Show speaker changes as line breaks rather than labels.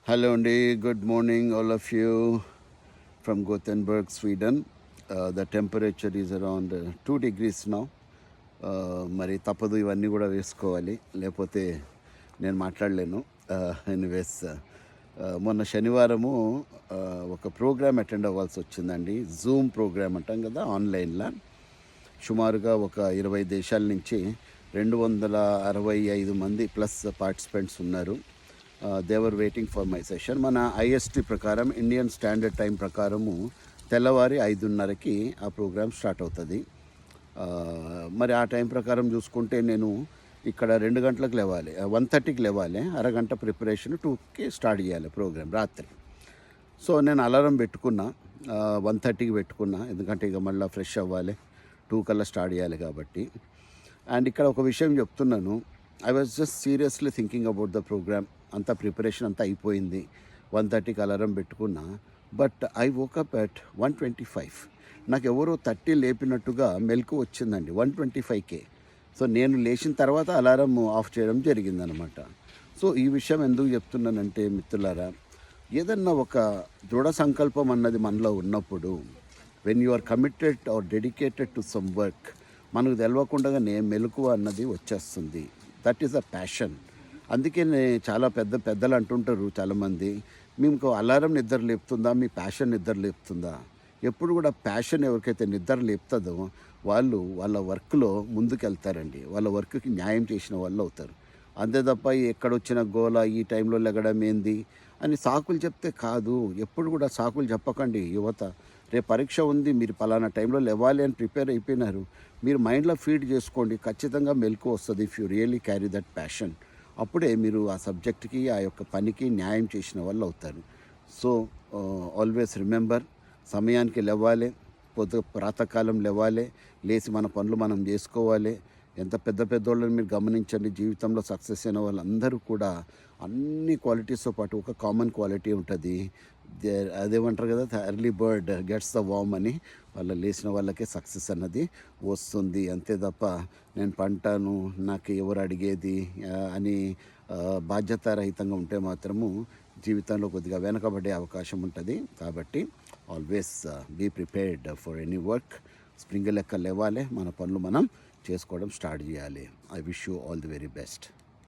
Hello అండి, good morning all of you from Gothenburg, Sweden. The temperature is around 2 degrees now. మరి తప్పదు, ఇవన్నీ కూడా వేసుకోవాలి, లేకపోతే నేను మాట్లాడలేను. ఎనీవేస్, మొన్న శనివారము ఒక ప్రోగ్రామ్ అటెండ్ అవ్వాల్సి వచ్చిందండి. జూమ్ ప్రోగ్రామ్ అంటాం కదా, ఆన్లైన్లో. సుమారుగా ఒక 20 దేశాల నుంచి 265 మంది ప్లస్ పార్టిసిపెంట్స్ ఉన్నారు. దేవర్ వెయిటింగ్ ఫర్ మై సెషన్. మన ఐఎస్టీ ప్రకారం, ఇండియన్ స్టాండర్డ్ టైం ప్రకారము తెల్లవారి 5:30కి ఆ ప్రోగ్రామ్ స్టార్ట్ అవుతుంది. మరి ఆ టైం ప్రకారం చూసుకుంటే నేను ఇక్కడ 2 గంటలకు లేవాలి, 1:30కి లేవాలి, అరగంట ప్రిపరేషన్, 2కి స్టార్ట్ చేయాలి ప్రోగ్రామ్ రాత్రి. సో నేను అలారం పెట్టుకున్నా, 1:30కి పెట్టుకున్నా, ఎందుకంటే ఇక మళ్ళీ ఫ్రెష్ అవ్వాలి, 2 కల్లా స్టార్ట్ చేయాలి కాబట్టి. అండ్ ఇక్కడ ఒక విషయం చెప్తున్నాను, I was just seriously thinking about the programme. అంతా ప్రిపరేషన్ అంతా అయిపోయింది, 1:30కి అలారం పెట్టుకున్నా. But I woke up at 1:25. నాకు ఎవరో 30 లేపినట్టుగా మెలకు వచ్చిందండి, 1:25కే. సో నేను లేచిన తర్వాత అలారం ఆఫ్ చేయడం జరిగిందనమాట. సో ఈ విషయం ఎందుకు చెప్తున్నానంటే మిత్రులారా, ఏదన్నా ఒక దృఢ సంకల్పం అన్నది మనలో ఉన్నప్పుడు, when you are committed or dedicated to some work, మనకు తెలియకుండానే మెలకువ అన్నది వచ్చేస్తుంది. That is a passion. అందుకే చాలా పెద్దలు అంటుంటారు చాలామంది, మీకు అలారం నిద్ర లేపుతుందా, మీ ప్యాషన్ నిద్ర లేపుతుందా? ఎప్పుడు కూడా ప్యాషన్ ఎవరికైతే నిద్ర లేపుతుందో వాళ్ళు వాళ్ళ వర్క్లో ముందుకెళ్తారండి, వాళ్ళ వర్క్కి న్యాయం చేసిన వాళ్ళు అవుతారు. అంతే తప్ప ఎక్కడొచ్చిన గోల, ఈ టైంలో లెగడం ఏంది అని సాకులు చెప్తే కాదు. ఎప్పుడు కూడా సాకులు చెప్పకండి యువత. రేపు పరీక్ష ఉంది, మీరు పలానా టైంలో లేవాలి అని ప్రిపేర్ అయిపోయినారు, మీరు మైండ్లో ఫీడ్ చేసుకోండి, ఖచ్చితంగా మెలకు వస్తుంది. If you really carry that passion, అప్పుడే మీరు ఆ సబ్జెక్ట్కి, ఆ యొక్క పనికి న్యాయం చేసిన వాళ్ళు అవుతారు. సో ఆల్వేస్ రిమెంబర్, సమయానికి లేవాలి, ప్రాతకాలం లేవాలి, లేచి మన పనులు మనం చేసుకోవాలి. ఎంత పెద్దోళ్ళని మీరు గమనించండి, జీవితంలో సక్సెస్ అయిన వాళ్ళందరూ కూడా అన్ని క్వాలిటీస్తో పాటు ఒక కామన్ క్వాలిటీ ఉంటుంది. అదేమంటారు కదా, ఎర్లీ బర్డ్ గెట్స్ ద వామ్ అని. వాళ్ళ లేచిన వాళ్ళకే సక్సెస్ అన్నది వస్తుంది. అంతే తప్ప నేను పంటాను, నాకు ఎవరు అడిగేది అని బాధ్యతారహితంగా ఉంటే మాత్రము జీవితంలో కొద్దిగా వెనకబడే అవకాశం ఉంటుంది. కాబట్టి always be prepared for any work. Spring లెక్క లేవాలి, మన పనులు మనం చేసుకోవడం స్టార్ట్ చేయాలి. I wish you all the very best.